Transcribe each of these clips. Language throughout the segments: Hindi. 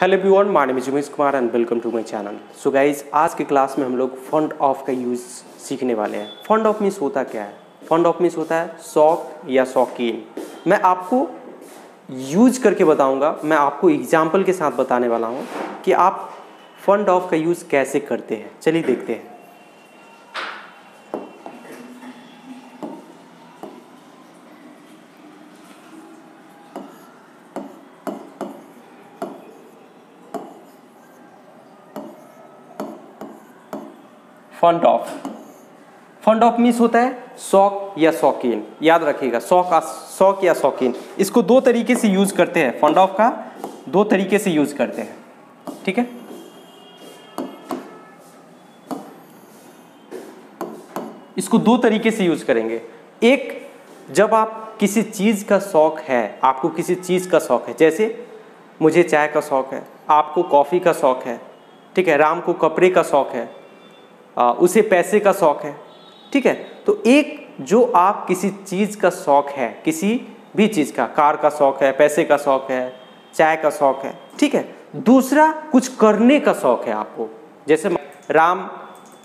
Hello everyone, my name is Umesh Kumar and welcome to my channel. So guys, आज की क्लास में हम लोग फंड ऑफ का यूज़ सीखने वाले हैं। फंड ऑफ मीन्स होता क्या है? फंड ऑफ मीन्स होता है शौक या शौकीन। मैं आपको यूज करके बताऊंगा, मैं आपको एग्जाम्पल के साथ बताने वाला हूं कि आप फंड ऑफ का यूज़ कैसे करते हैं। चलिए देखते हैं। फंड ऑफ मीन्स होता है शौक या शौकीन। याद रखिएगा, शौक या शौकीन, इसको दो तरीके से यूज करते हैं। फंड ऑफ का दो तरीके से यूज करते हैं, ठीक है। इसको दो तरीके से यूज करेंगे। एक, जब आप किसी चीज का शौक है, आपको किसी चीज का शौक है, जैसे मुझे चाय का शौक है, आपको कॉफी का शौक है, ठीक है, राम को कपड़े का शौक है, उसे पैसे का शौक है, ठीक है। तो एक, जो आप किसी चीज़ का शौक है, किसी भी चीज़ का, कार का शौक है, पैसे का शौक है, चाय का शौक है, ठीक है। दूसरा, कुछ करने का शौक है आपको, जैसे राम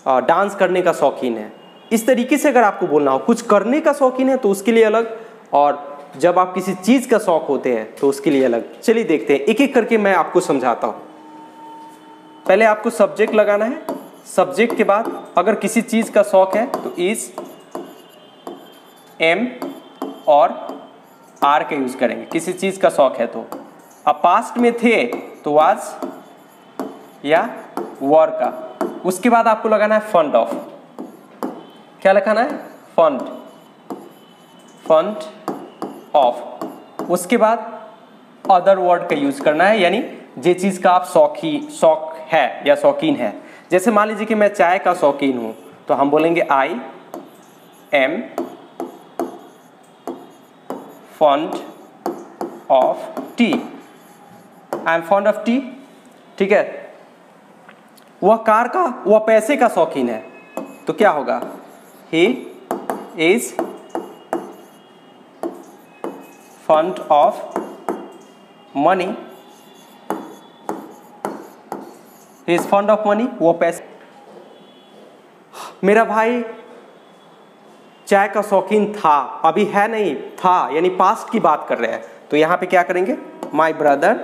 डांस करने का शौकीन है। इस तरीके से अगर आपको बोलना हो, कुछ करने का शौकीन है तो उसके लिए अलग, और जब आप किसी चीज़ का शौक होते हैं तो उसके लिए अलग। चलिए देखते हैं, एक एक करके मैं आपको समझाता हूँ। पहले आपको सब्जेक्ट लगाना है। सब्जेक्ट के बाद अगर किसी चीज़ का शौक है तो इज, एम और आर का यूज करेंगे। किसी चीज़ का शौक है तो, अब पास्ट में थे तो वाज या वर का। उसके बाद आपको लगाना है फंड ऑफ। क्या लगाना है? Fund of. उसके बाद अदर वर्ड का यूज करना है, यानी जे चीज़ का आप शौक है या शौकीन है। जैसे मान लीजिए कि मैं चाय का शौकीन हूं, तो हम बोलेंगे I am fond of T. I am fond of T, ठीक है। वह कार का, वह पैसे का शौकीन है, तो क्या होगा? He is fond of money. He is fond of money, वो पैसे। मेरा भाई चाय का शौकीन था, अभी है नहीं, था, यानी पास्ट की बात कर रहे हैं, तो यहां पे क्या करेंगे? My brother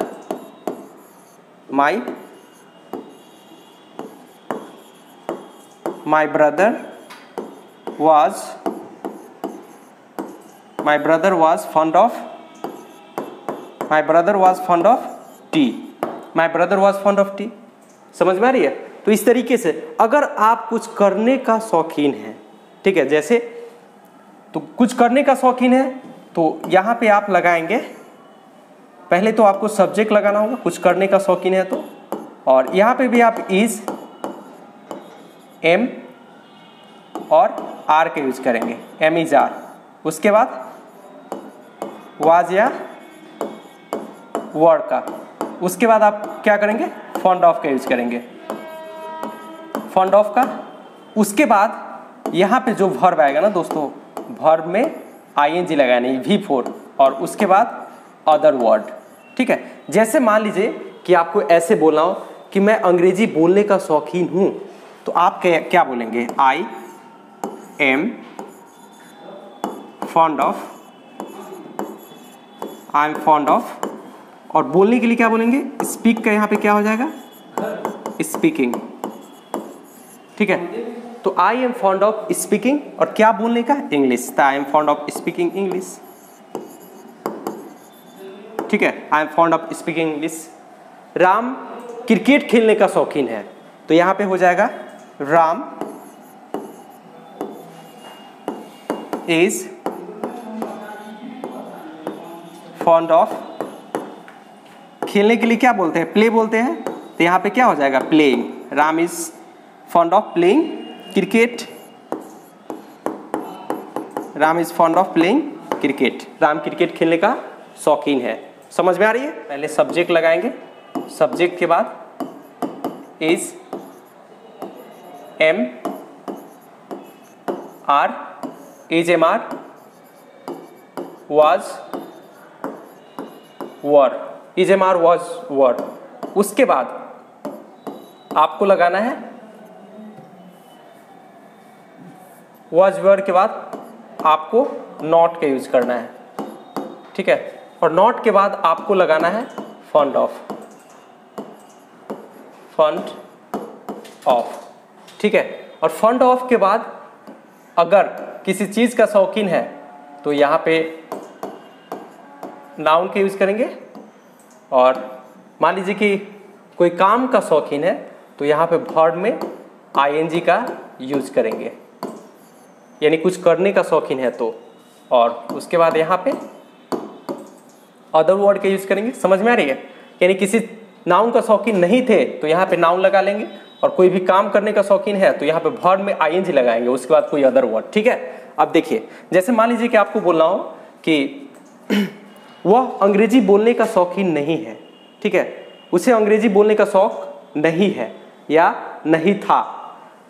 was fond of tea। समझ में आ रही है? तो इस तरीके से अगर आप कुछ करने का शौकीन है, ठीक है, जैसे तो कुछ करने का शौकीन है तो यहाँ पे आप लगाएंगे, पहले तो आपको सब्जेक्ट लगाना होगा, कुछ करने का शौकीन है तो, और यहाँ पे भी आप इज, एम और आर का यूज करेंगे, एम इज आर। उसके बाद वाज या वर्ड का। उसके बाद आप क्या करेंगे? फंड ऑफ का यूज करेंगे, फंड ऑफ का। उसके बाद यहाँ पे जो वर्ब आएगा ना दोस्तों, वर्ब में आईएनजी लगाना है, V4, और उसके बाद अदर वर्ड, ठीक है। जैसे मान लीजिए कि आपको ऐसे बोलना हो कि मैं अंग्रेजी बोलने का शौकीन हूँ, तो आप क्या बोलेंगे? आई एम फॉन्ड ऑफ, और बोलने के लिए क्या बोलेंगे? स्पीक का यहाँ पे क्या हो जाएगा? स्पीकिंग, ठीक है। तो I am fond of speaking, और क्या बोलने का? इंग्लिश। तो I am fond of speaking English, ठीक है। I am fond of speaking English. Ram cricket खेलने का शौकीन है, तो यहाँ पे हो जाएगा राम इज फॉन्ड ऑफ। खेलने के लिए क्या बोलते हैं? प्ले बोलते हैं, तो यहाँ पे क्या हो जाएगा? Playing. Ram is fond of playing cricket. Ram is fond of playing cricket. Ram cricket खेलने का शौकीन है। समझ में आ रही है? पहले सब्जेक्ट लगाएंगे, सब्जेक्ट के बाद is, am are, is am are, was were, is am are was were, उसके बाद आपको लगाना है was were के बाद आपको नॉट का यूज करना है, ठीक है। और नॉट के बाद आपको लगाना है fond of, fond of, ठीक है। और fond of के बाद अगर किसी चीज का शौकीन है तो यहाँ पे नाउन का यूज करेंगे, और मान लीजिए कि कोई काम का शौकीन है तो यहाँ पे वर्ब में ing का यूज करेंगे, यानी कुछ करने का शौकीन है तो। और उसके बाद यहाँ पे अदर वर्ड का यूज करेंगे। समझ में आ रही है? यानी किसी नाउन का शौकीन नहीं थे तो यहाँ पे नाउन लगा लेंगे, और कोई भी काम करने का शौकीन है तो यहाँ पे वर्ब में ing लगाएंगे, उसके बाद कोई अदर वर्ड, ठीक है। अब देखिए, जैसे मान लीजिए कि आपको बोलना हो कि वह अंग्रेजी बोलने का शौकीन नहीं है, ठीक है, उसे अंग्रेजी बोलने का शौक नहीं है या नहीं था,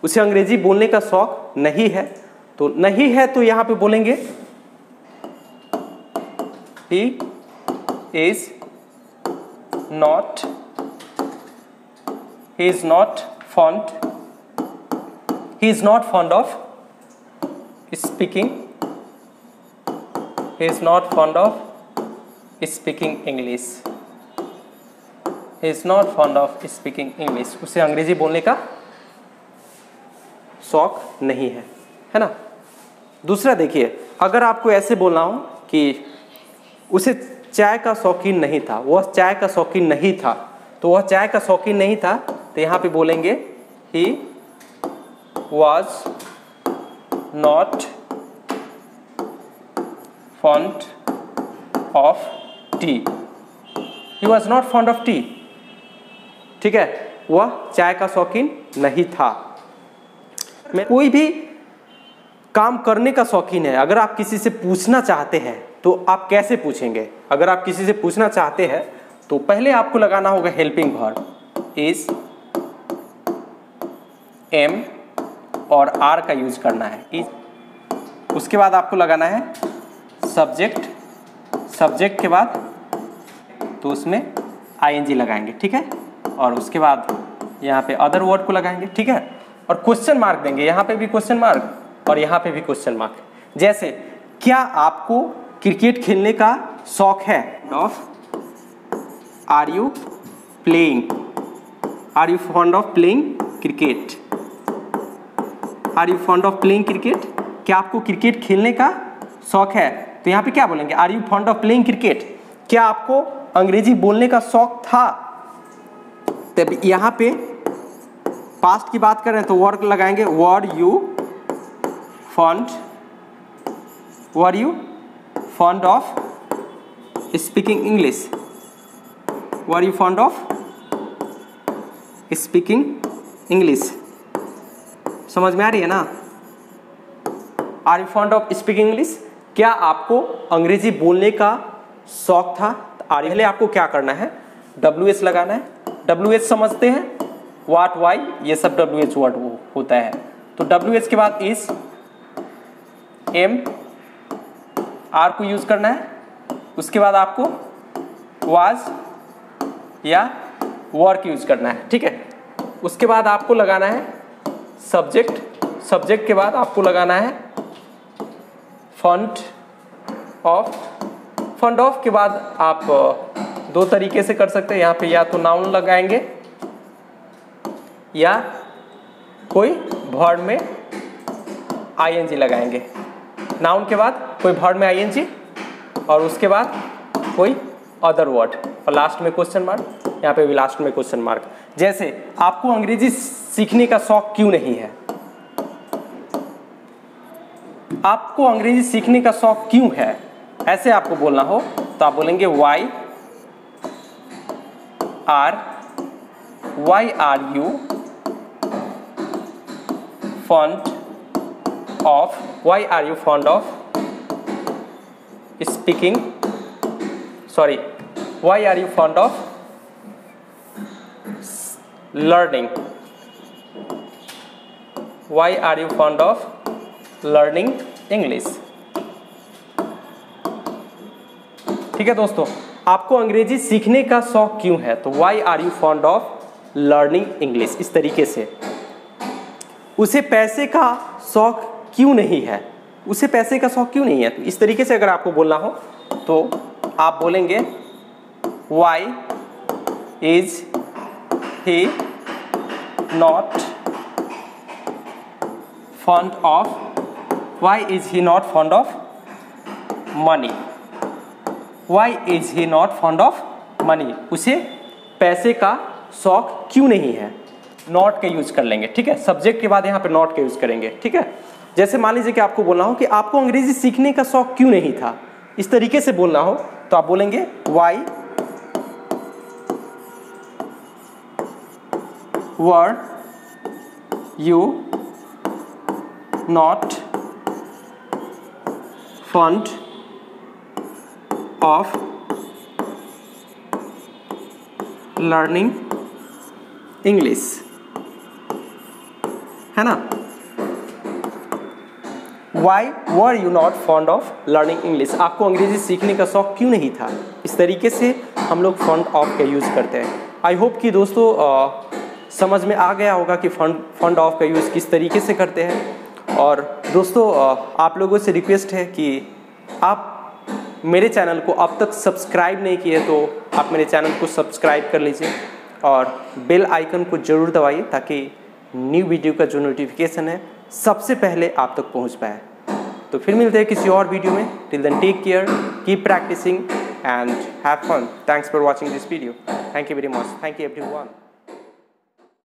उसे अंग्रेजी बोलने का शौक नहीं है, तो नहीं है तो यहाँ पे बोलेंगे he is not fond of speaking, he is not fond of speaking English, he is not fond of speaking English, उसे अंग्रेजी बोलने का शौक नहीं है ना। दूसरा देखिए, अगर आपको ऐसे बोलना हो कि उसे चाय का शौकीन नहीं था, वह चाय का शौकीन नहीं था, तो वह चाय का शौकीन नहीं था तो यहाँ पे बोलेंगे he was not fond of tea, he was not fond of tea, ठीक है, वह चाय का शौकीन नहीं था। कोई भी काम करने का शौकीन है, अगर आप किसी से पूछना चाहते हैं तो आप कैसे पूछेंगे? अगर आप किसी से पूछना चाहते हैं तो पहले आपको लगाना होगा हेल्पिंग वर्ब इज, एम और आर का यूज करना है इज। उसके बाद आपको लगाना है सब्जेक्ट, सब्जेक्ट के बाद तो उसमें ing लगाएंगे, ठीक है। और उसके बाद यहाँ पे अदर वर्ड को लगाएंगे, ठीक है। और क्वेश्चन मार्क देंगे, यहाँ पे भी क्वेश्चन मार्क और यहाँ पे भी क्वेश्चन मार्क। जैसे क्या आपको क्रिकेट खेलने का शौक है? Of are you playing, are you fond of playing cricket, are you fond of playing cricket, क्या आपको क्रिकेट खेलने का शौक है? तो यहाँ पे क्या बोलेंगे? Are you fond of playing cricket. क्या आपको अंग्रेजी बोलने का शौक था? तब यहाँ पे पास्ट की बात करें तो वर्ड लगाएंगे were you fond, were you fond of speaking English, were you fond of speaking English. समझ में आ रही है ना? Are you fond of speaking English, क्या आपको अंग्रेजी बोलने का शौक था? पहले आपको क्या करना है? WH लगाना है। WH समझते हैं, व्हाट, वाई, ये सब WH वर्ड होता है। तो WH के बाद इज, एम, आर को यूज करना है। उसके बाद आपको वाज या वर्क यूज करना है, ठीक है। उसके बाद आपको लगाना है सब्जेक्ट, सब्जेक्ट के बाद आपको लगाना है फॉन्ट ऑफ। फॉन्ट ऑफ के बाद आप दो तरीके से कर सकते हैं, यहाँ पे या तो नाउन लगाएंगे या कोई वर्ड में ing लगाएंगे। नाउन के बाद कोई वर्ड में ing और उसके बाद कोई अदर वर्ड और लास्ट में क्वेश्चन मार्क, यहाँ पे भी लास्ट में क्वेश्चन मार्क। जैसे आपको अंग्रेजी सीखने का शौक क्यों नहीं है? आपको अंग्रेजी सीखने का शौक क्यों है, ऐसे आपको बोलना हो तो आप बोलेंगे why are you fond of, why are you fond of speaking, sorry, why are you fond of learning, why are you fond of learning English। ठीक है दोस्तों, आपको अंग्रेजी सीखने का शौक क्यों है, तो why are you fond of learning English, इस तरीके से। उसे पैसे का शौक क्यों नहीं है, उसे पैसे का शौक क्यों नहीं है, तो इस तरीके से अगर आपको बोलना हो तो आप बोलेंगे why is he not fond of, why is he not fond of money, why is he not fond of money, उसे पैसे का शौक क्यों नहीं है। नॉट का यूज कर लेंगे, ठीक है, सब्जेक्ट के बाद यहाँ पे नॉट का यूज करेंगे, ठीक है। जैसे मान लीजिए कि आपको बोलना हो कि आपको अंग्रेजी सीखने का शौक क्यों नहीं था, इस तरीके से बोलना हो तो आप बोलेंगे why were you not fond of learning English, है ना। Why were you not fond of learning English, आपको अंग्रेजी सीखने का शौक क्यों नहीं था, इस तरीके से हम लोग फॉन्ड ऑफ का यूज़ करते हैं। आई होप कि दोस्तों समझ में आ गया होगा कि फॉन्ड ऑफ का यूज़ किस तरीके से करते हैं। और दोस्तों आप लोगों से रिक्वेस्ट है कि आप मेरे चैनल को अब तक सब्सक्राइब नहीं किए तो आप मेरे चैनल को सब्सक्राइब कर लीजिए और बेल आइकन को ज़रूर दबाइए ताकि न्यू वीडियो का जो नोटिफिकेशन है सबसे पहले आप तक पहुंच पाए। तो फिर मिलते हैं किसी और वीडियो में। Till then take care, keep practising and have fun. Thanks for watching this video. Thank you very much. Thank you everyone.